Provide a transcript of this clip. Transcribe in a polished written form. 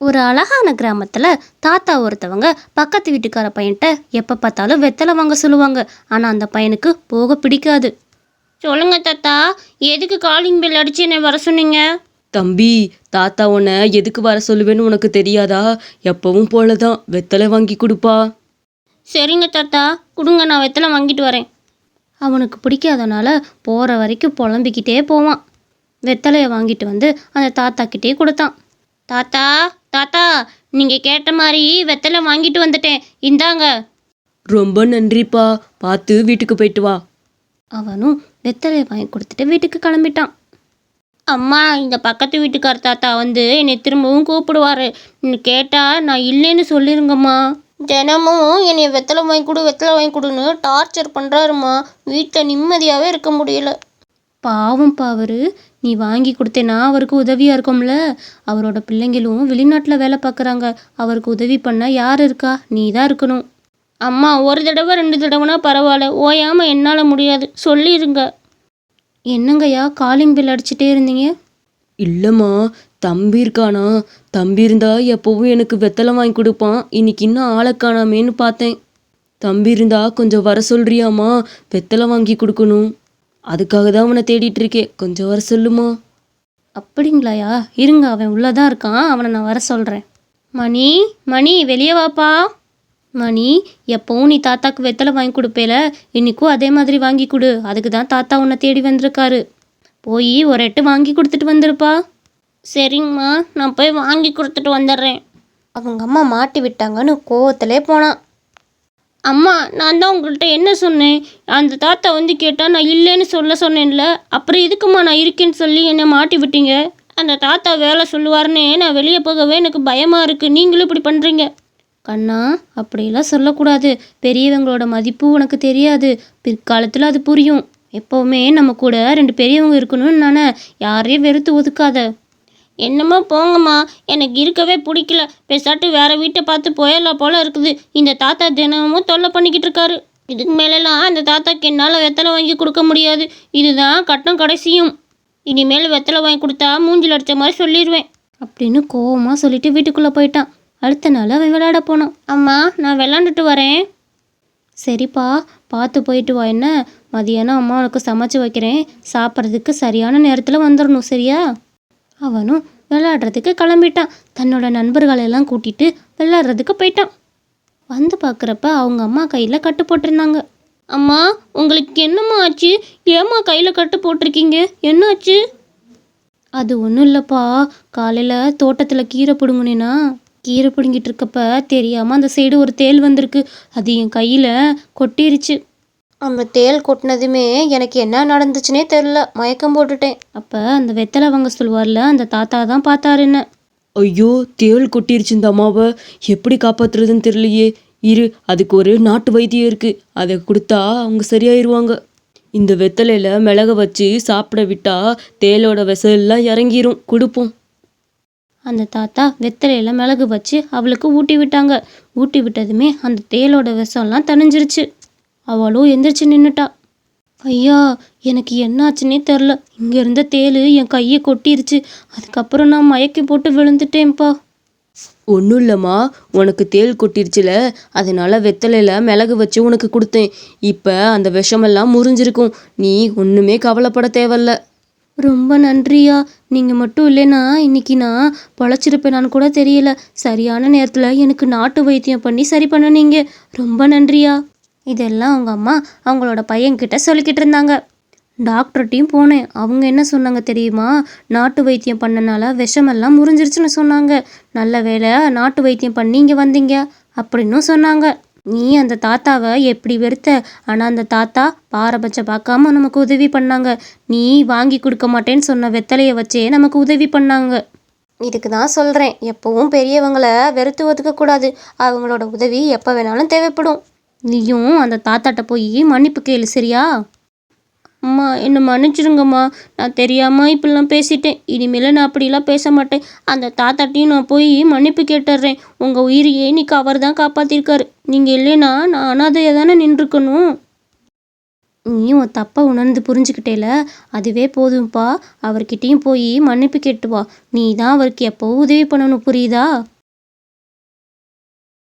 ஒரு அழகான கிராமத்துல தாத்தா ஒருத்தவங்க பக்கத்து வீட்டுக்கார பையன்ட்ட எப்ப பார்த்தாலும் வெத்தலை வாங்க சொல்லுவாங்க. ஆனா அந்த பையனுக்கு போக பிடிக்காது. சொல்லுங்க தாத்தா, எதுக்கு காலிங் பெல் அடிச்சு என்ன வர சொன்னீங்க? தம்பி, தாத்தா உன்னை எதுக்கு வர சொல்லுவேன்னு உனக்கு தெரியாதா? எப்பவும் போலதான் வெத்தலை வாங்கி கொடுப்பா. சரிங்க தாத்தா, கொடுங்க, நான் வெத்தலை வாங்கிட்டு வரேன். அவனுக்கு பிடிக்காதனால போற வரைக்கும் புலம்பிக்கிட்டே போவான். வெத்தலையை வாங்கிட்டு வந்து அந்த தாத்தா கிட்டே கொடுத்தான். தாத்தா தாத்தா, நீங்க கேட்ட மாதிரி வெத்தலை வாங்கிட்டு வந்துட்டேன், இந்தாங்க. ரொம்ப நன்றிப்பா. பார்த்து வீட்டுக்கு போயிட்டு வா. அவனும் வெத்தலையை வாங்கி கொடுத்துட்டு வீட்டுக்கு கிளம்பிட்டான். அம்மா, இந்த பக்கத்து வீட்டுக்கார தாத்தா வந்து என்னை திரும்பவும் கூப்பிடுவாரு. கேட்டால் நான் இல்லைன்னு சொல்லிருங்கம்மா. தினமும் என்னை வெத்தலை வாங்கி கொடு வெத்தலை வாங்கி கொடுன்னு டார்ச்சர் பண்ணுறாருமா. வீட்டில் நிம்மதியாகவே இருக்க முடியல. பாவம்ப்பா அவரு. நீ வாங்கி கொடுத்தேன்னா அவருக்கு உதவியாக இருக்கும்ல. அவரோட பிள்ளைங்களும் வெளிநாட்டில் வேலை பார்க்குறாங்க. அவருக்கு உதவி பண்ண யார் இருக்கா? நீ தான் இருக்கணும். அம்மா, ஒரு தடவை 2 தடவைனா பரவாயில்ல, ஓயாமல் என்னால் முடியாது, சொல்லிடுங்க. என்னங்கய்யா காலிங் பெல் அடிச்சுட்டே இருந்தீங்க? இல்லைம்மா, தம்பி இருக்கானா? தம்பி இருந்தா எப்பவும் எனக்கு வெத்தலை வாங்கி கொடுப்பான். இன்னைக்கு இன்னும் ஆளை காணாமேன்னு பார்த்தேன். தம்பி இருந்தா கொஞ்சம் வர சொல்றியாம்மா? வெத்தலை வாங்கி கொடுக்கணும். அதுக்காக தான் அவனை தேடிட்டு இருக்கேன். கொஞ்சம் வர சொல்லுமா? அப்படிங்களாயா? இருங்க, அவன் உள்ளதான் இருக்கான், அவனை நான் வர சொல்கிறேன். மணி, மணி, வெளியே வாப்பா. மணி, எப்பவும் நீ தாத்தாக்கு வெத்தலை வாங்கி கொடுப்பேல, இன்னைக்கும் அதே மாதிரி வாங்கி கொடு. அதுக்கு தான் தாத்தா உன்னை தேடி வந்திருக்காரு. போய் ஒரு 8 வாங்கி கொடுத்துட்டு வந்துருப்பா. சரிங்கம்மா, நான் போய் வாங்கி கொடுத்துட்டு வந்துடுறேன். அவங்க அம்மா மாட்டி விட்டாங்கன்னு கோவத்திலே போனான். அம்மா, நான் தான் உங்கள்கிட்ட என்ன சொன்னேன்? அந்த தாத்தா வந்து கேட்டால் நான் இல்லைன்னு சொல்ல சொன்னேன்ல, அப்புறம் எதுக்குமா நான் இருக்கேன்னு சொல்லி என்னை மாட்டி விட்டீங்க? அந்த தாத்தா வேலை சொல்லுவார்னே நான் வெளியே போகவே எனக்கு பயமாக இருக்குது. நீங்களும் இப்படி பண்ணுறீங்க. கண்ணா, அப்படியெல்லாம் சொல்லக்கூடாது. பெரியவங்களோட மதிப்பு உனக்கு தெரியாது, பிற்காலத்தில் அது புரியும். எப்போவுமே நம்ம கூட 2 பெரியவங்க இருக்கணும்னு நானே. யாரையும் வெறுத்து ஒதுக்காத. என்னம்மா போங்கம்மா, எனக்கு இருக்கவே பிடிக்கல. பேசாட்டு வேறு வீட்டை பார்த்து போயிடலாம் போல இருக்குது. இந்த தாத்தா தினமும் தொல்லை பண்ணிக்கிட்டு இருக்காரு. இதுக்கு மேலெல்லாம் அந்த தாத்தாக்கு என்னால் வெத்தலை வாங்கி கொடுக்க முடியாது. இதுதான் கட்டம் கடைசியும். இனிமேல் வெத்தலை வாங்கி கொடுத்தா மூஞ்சில் அடித்த மாதிரி சொல்லிடுவேன் அப்படின்னு கோவமாக சொல்லிட்டு வீட்டுக்குள்ளே போயிட்டான். அடுத்த நாள் அவன் விளையாட போனான். அம்மா, நான் விளாண்டுட்டு வரேன். சரிப்பா, பார்த்து போயிட்டு வா. என்ன, மதியானம் அம்மா உனக்கு சமைச்சு வைக்கிறேன். சாப்பிட்றதுக்கு சரியான நேரத்தில் வந்துடணும், சரியா? அவனும் விளையாடுறதுக்கு கிளம்பிட்டான். தன்னோட நண்பர்களெல்லாம் கூட்டிட்டு விளையாடுறதுக்கு போயிட்டான். வந்து பார்க்குறப்ப அவங்க அம்மா கையில் கட்டு போட்டிருந்தாங்க. அம்மா, உங்களுக்கு என்னம்மா ஆச்சு? ஏம்மா கையில் கட்டு போட்டிருக்கீங்க? என்ன ஆச்சு? அது ஒன்றும் இல்லைப்பா, காலையில் தோட்டத்தில் கீரை பிடுங்குனேனா, கீரை பிடுங்கிட்டு இருக்கப்ப தெரியாமல் அந்த சைடு ஒரு தேள் வந்திருக்கு. அது என் கையில் கொட்டிருச்சு. அந்த தேள் கொட்டினதுமே எனக்கு என்ன நடந்துச்சுனே தெரில, மயக்கம் போட்டுட்டேன். அப்போ அந்த வெத்தலை வாங்க சொல்லுவார்ல, அந்த தாத்தா தான் பார்த்தாரு என்ன. ஐயோ, தேள் கொட்டிருச்சு. இந்த அம்மாவை எப்படி காப்பாத்துறதுன்னு தெரியலையே. இரு, அதுக்கு ஒரு நாட்டு வைத்தியம் இருக்கு, அதை கொடுத்தா அவங்க சரியாயிருவாங்க. இந்த வெத்தலையில மிளக வச்சு சாப்பிட விட்டா தேளோட விஷம் இறங்கிரும். கொடுப்போம். அந்த தாத்தா வெத்தலையில் மிளகு வச்சு அவளுக்கு ஊட்டி விட்டாங்க. ஊட்டி விட்டதுமே அந்த தேளோட விஷம்லாம் தணிஞ்சிருச்சு. அவளும் எந்திரிச்சு நின்றுட்டா. ஐயா, எனக்கு என்னாச்சுன்னே தெரில. இங்கே இருந்த தேள் என் கையை கொட்டிருச்சு. அதுக்கப்புறம் நான் மயக்கி போட்டு விழுந்துட்டேன்ப்பா. ஒன்றும் இல்லைம்மா, உனக்கு தேள் கொட்டிருச்சுல, அதனால வெத்தலையில் மிளகு வச்சு உனக்கு கொடுத்தேன். இப்போ அந்த விஷமெல்லாம் முறிஞ்சிருக்கும். நீ ஒன்றுமே கவலைப்பட தேவையில்ல. ரொம்ப நன்றியா. நீங்கள் மட்டும் இல்லைன்னா இன்னைக்கு நான் பொழைச்சிருப்பேனான்னு கூட தெரியல. சரியான நேரத்தில் எனக்கு நாட்டு வைத்தியம் பண்ணி சரி பண்ணினீங்க. ரொம்ப நன்றியா. இதெல்லாம் அவங்க அம்மா அவங்களோட பையன்கிட்ட சொல்லிக்கிட்டு இருந்தாங்க. டாக்டர்கிட்டையும் போனேன். அவங்க என்ன சொன்னாங்க தெரியுமா? நாட்டு வைத்தியம் பண்ணனால விஷமெல்லாம் முறிஞ்சிருச்சுன்னு சொன்னாங்க. நல்ல வேளை நாட்டு வைத்தியம் பண்ணி இங்கே வந்தீங்க அப்படின்னும் சொன்னாங்க. நீ அந்த தாத்தாவை எப்படி வெறுத்த, ஆனால் அந்த தாத்தா பாரபட்சம் பார்க்காம நமக்கு உதவி பண்ணாங்க. நீ வாங்கி கொடுக்க மாட்டேன்னு சொன்ன வெத்தலையை வச்சே நமக்கு உதவி பண்ணாங்க. இதுக்கு தான் சொல்கிறேன், எப்பவும் பெரியவங்களை வெறுத்து ஒதுக்கக்கூடாது. அவங்களோட உதவி எப்போ வேணாலும் தேவைப்படும். நீயும் அந்த தாத்தாட்ட போய் மன்னிப்பு கேளு, சரியா? அம்மா, என்னை மன்னிச்சிடுங்கம்மா. நான் தெரியாமல் இப்படிலாம் பேசிட்டேன். இனிமேல் நான் அப்படிலாம் பேச மாட்டேன். அந்த தாத்தாட்டையும் நான் போய் மன்னிப்பு கேட்டுடுறேன். உங்கள் உயிரையே இன்னைக்கு அவர் தான் காப்பாற்றிருக்காரு. நீங்கள் இல்லைன்னா நான் அனாதையாக தானே நின்றுக்கணும். நீ உன் தப்பை உணர்ந்து புரிஞ்சுக்கிட்டேல, அதுவே போதும்ப்பா. அவர்கிட்டையும் போய் மன்னிப்பு கேட்டு வா. நீ தான் அவருக்கு எப்போவும் உதவி பண்ணணும், புரியுதா?